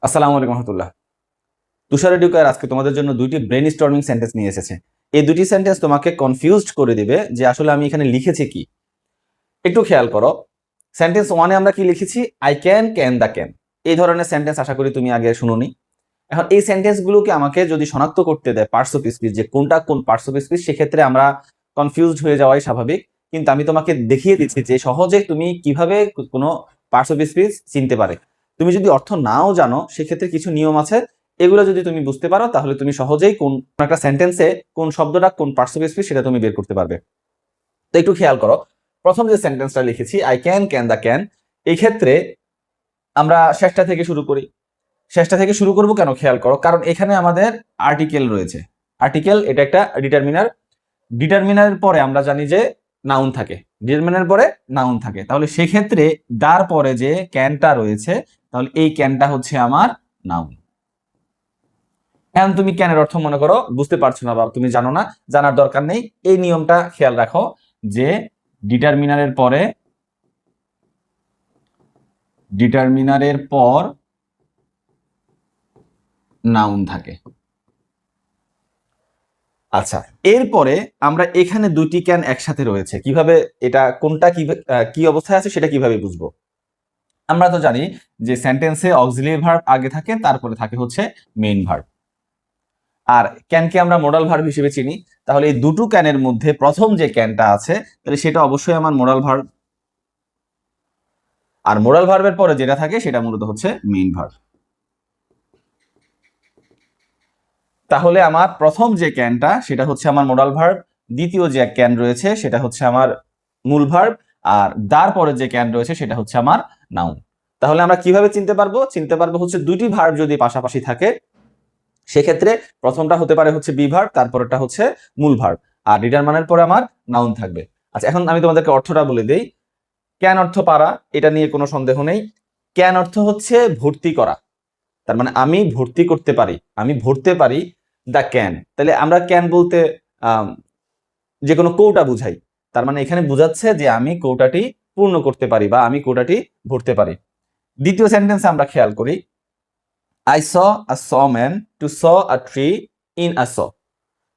আসসালামু আলাইকুম রহমতুল্লাহ। তুষার এডুকার আজকে তোমাদের জন্য দুইটি ব্রেন স্টর্মিং সেন্টেন্স নিয়ে এসেছে। এই দুটি সেন্টেন্স তোমাকে কনফিউজড করে দিবে যে আসলে আমি এখানে লিখেছি কি। একটু খেয়াল করো, সেন্টেন্স ওয়ানে আমরা কি লিখেছি? I can the can. এই ধরনের সেন্টেন্স আশা করি তুমি আগে শুনোনি। এখন এই সেন্টেন্সগুলোকে আমাকে যদি শনাক্ত করতে দেয় পার্টস অফ স্পিচ, যে কোনটা কোন পার্টস অফ স্পিচ, সেক্ষেত্রে আমরা কনফিউজড হয়ে যাওয়াই স্বাভাবিক। কিন্তু আমি তোমাকে দেখিয়ে দিচ্ছি যে সহজে তুমি কিভাবে কোনো পার্টস অফ স্পিচ চিনতে পারে। তুমি যদি অর্থ নাও জানো, সেক্ষেত্রে কিছু নিয়ম আছে, এগুলো যদি তুমি বুঝতে পারো তাহলে তুমি সহজেই কোন একটা সেন্টেন্সে কোন শব্দটা কোন পার্টস অফ স্পিচ সেটা তুমি বের করতে পারবে। তো একটু খেয়াল করো, প্রথম যে সেন্টেন্সটা লিখেছি আই ক্যান দ্য ক্যান, এই ক্ষেত্রে আমরা শেষটা থেকে শুরু করি। শেষটা থেকে শুরু করব কেন খেয়াল করো, কারণ এখানে আমাদের আর্টিকেল রয়েছে। আর্টিকেল এটা একটা ডিটারমিনার। ডিটারমিনারের পরে আমরা জানি যে নাউন থাকে, ডিটারমিনারের পরে নাউন থাকে। তাহলে সেক্ষেত্রে দার পরে যে ক্যানটা রয়েছে, তাহলে এই ক্যানটা হচ্ছে আমার নাউন। এখন তুমি ক্যানের অর্থ মনে করো বুঝতে পারছো না বা তুমি জানো না, জানার দরকার নেই। এই নিয়মটা খেয়াল রাখো যে ডিটারমিনারের পর নাউন থাকে। আচ্ছা, এরপরে আমরা এখানে দুইটি ক্যান একসাথে রয়েছে, কিভাবে এটা কোনটা কি অবস্থায় আছে সেটা কিভাবে বুঝবো? আমরা তো জানি যে সেন্টেন্সে অক্সিলিয়ারি ভার্ব আগে থাকে, তারপরে থাকে হচ্ছে মেইন ভার্ব। আর ক্যানকে আমরা মোডাল ভার্ব হিসেবে চিনি। তাহলে এই দুটো ক্যানের মধ্যে প্রথম যে ক্যানটা আছে, তাহলে সেটা অবশ্যই আমার মোডাল ভার্ব। আর মোডাল ভার্বের পরে যেটা থাকে সেটা মূলত হচ্ছে মেইন ভার্ব। তাহলে আমার প্রথম যে ক্যানটা সেটা হচ্ছে আমার মোডাল ভার্ব, দ্বিতীয় যে ক্যান রয়েছে সেটা হচ্ছে আমার মূল ভার্ব, আর তারপরে যে ক্যান রয়েছে সেটা হচ্ছে আমার নাউন। তাহলে আমরা কিভাবে চিনতে পারবো হচ্ছে দুইটি ভার্ব যদি পাশাপাশি থাকে, সেক্ষেত্রে প্রথমটা হতে পারে হচ্ছে বি ভার্ব, তারপরটা হচ্ছে মূল ভার্ব, আর ডিটারমিনারের পরে আমার নাউন থাকবে। আচ্ছা, এখন আমি তোমাদেরকে অর্থটা বলে দেই। ক্যান অর্থ পারা, এটা নিয়ে কোনো সন্দেহ নেই। ক্যান অর্থ হচ্ছে ভর্তি করা, তার মানে আমি ভর্তি করতে পারি, আমি ভরতে পারি দ্য ক্যান। তাহলে আমরা ক্যান বলতে যে কোনো কৌটা বুঝাই, তার মানে এখানে বোঝাচ্ছে যে আমি কৌটাটি পূর্ণ করতে পারি বা আমি কৌটাটি ভরতে পারি। দ্বিতীয় সেন্টেন্সে আমরা খেয়াল করি, I saw a saw man to saw a tree in a saw.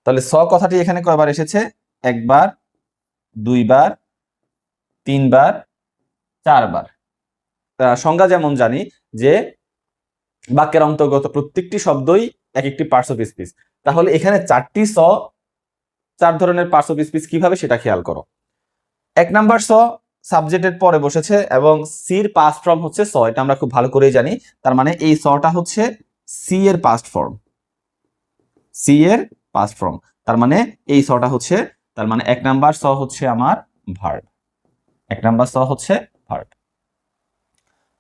তাহলে স কথাটি এখানে কয়বার এসেছে? একবার, দুইবার, তিনবার, চারবার। সংজ্ঞা যেমন জানি যে বাক্যের অন্তর্গত প্রত্যেকটি শব্দই এক একটি পার্টস অফ স্পিচ। তাহলে এখানে চার ধরনের পার্টস অফ স্পিচ কিভাবে সেটা খেয়াল করো। এক নাম্বার স সাবজেক্টের পরে বসেছে এবং সির পাস্ট ফর্ম হচ্ছে স, এটা আমরা খুব ভালো করেই জানি। তার মানে এই সটা হচ্ছে সি এর পাস্ট ফর্ম, সি এর পাস্ট ফর্ম। তার মানে এই সটা হচ্ছে, তার মানে এক নাম্বার স হচ্ছে আমার ভার্ব, এক নাম্বার স হচ্ছে ভার্ব।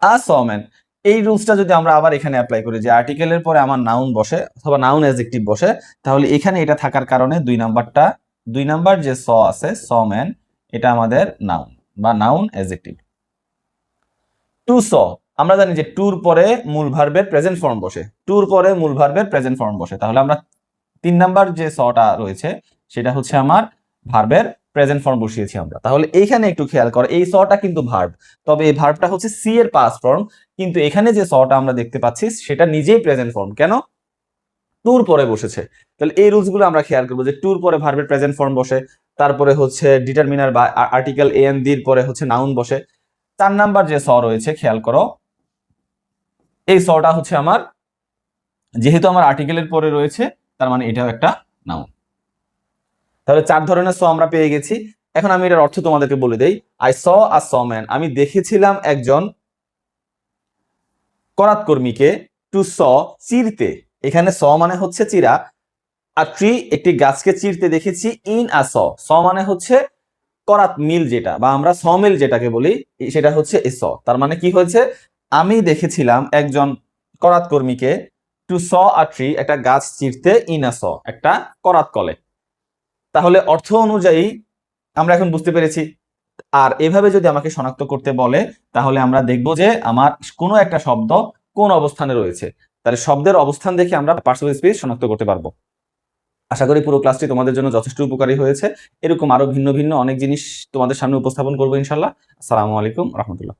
আ স ম্যান, এই রুলসটা যদি আমরা আবার এখানে অ্যাপ্লাই করি যে আর্টিকেলের পরে আমার নাউন বসে অথবা নাউন অ্যাডজেক্টিভ বসে, তাহলে এখানে এটা থাকার কারণে দুই নাম্বার যে স আছে স ম্যান, এটা আমাদের নাউন বা নাউন অ্যাডজেক্টিভ। টু স, আমরা জানি যে টুর পরে মূল ভার্বের প্রেজেন্ট ফর্ম বসে, টুর পরে মূল ভার্বের প্রেজেন্ট ফর্ম বসে। তাহলে আমরা তিন নাম্বার যে সটা রয়েছে সেটা হচ্ছে আমার ভার্বের প্রেজেন্ট ফর্ম বসিয়েছি আমরা। তাহলে এইখানে একটু খেয়াল করো, এই সটা কিন্তু ভার্ব, তবে এই ভার্বটা হচ্ছে সি এর পাস্ট ফর্ম, কিন্তু এখানে যে সটা আমরা দেখতে পাচ্ছি সেটা নিজেই প্রেজেন্ট ফর্ম। কেন? টুর পরে বসেছে। তাহলে এই রুলস গুলো আমরা খেয়াল করবো যে টুর পরে ভার্বের প্রেজেন্ট ফর্ম বসে, তারপরে হচ্ছে ডিটারমিনার বা আর্টিকেল এ এন দির পরে হচ্ছে নাউন বসে। চার নাম্বার যে স রয়েছে খেয়াল করো, এই সটা হচ্ছে আমার, যেহেতু আমার আর্টিকেলের পরে রয়েছে, তার মানে এটাও একটা নাউন। তাহলে চার ধরনের স আমরা পেয়ে গেছি। এখন আমি এটার অর্থ তোমাদেরকে বলে দেই। I saw a saw man, আমি দেখেছিলাম একজন করাত কর্মীকে, টু স চিরতে, এখানে স মানে হচ্ছে চিরা, আর ট্রি একটি গাছকে চিরতে দেখেছি, ইন আ স, স মানে হচ্ছে করাত মিল যেটা বা আমরা স মিল যেটাকে বলি, সেটা হচ্ছে এ স। তার মানে কি হয়েছে? আমি দেখেছিলাম একজন করাত কর্মীকে, টু স আ ট্রি একটা গাছ চিরতে, ইন আ স একটা করাত কলে। তাহলে অর্থ অনুযায়ী আমরা এখন বুঝতে পেরেছি। আর এভাবে যদি আমাকে শনাক্ত করতে বলে, তাহলে আমরা দেখব যে আমার কোনো একটা শব্দ কোন অবস্থানে রয়েছে, তাহলে শব্দের অবস্থান দেখে আমরা পার্টস অফ স্পিচ শনাক্ত করতে পারবো। আশা করি পুরো ক্লাসটি তোমাদের জন্য যথেষ্ট উপকারী হয়েছে। এরকম আরো ভিন্ন ভিন্ন অনেক জিনিস তোমাদের সামনে উপস্থাপন করবো ইনশাল্লাহ। আসসালামু আলাইকুম রহমতুল্লাহ।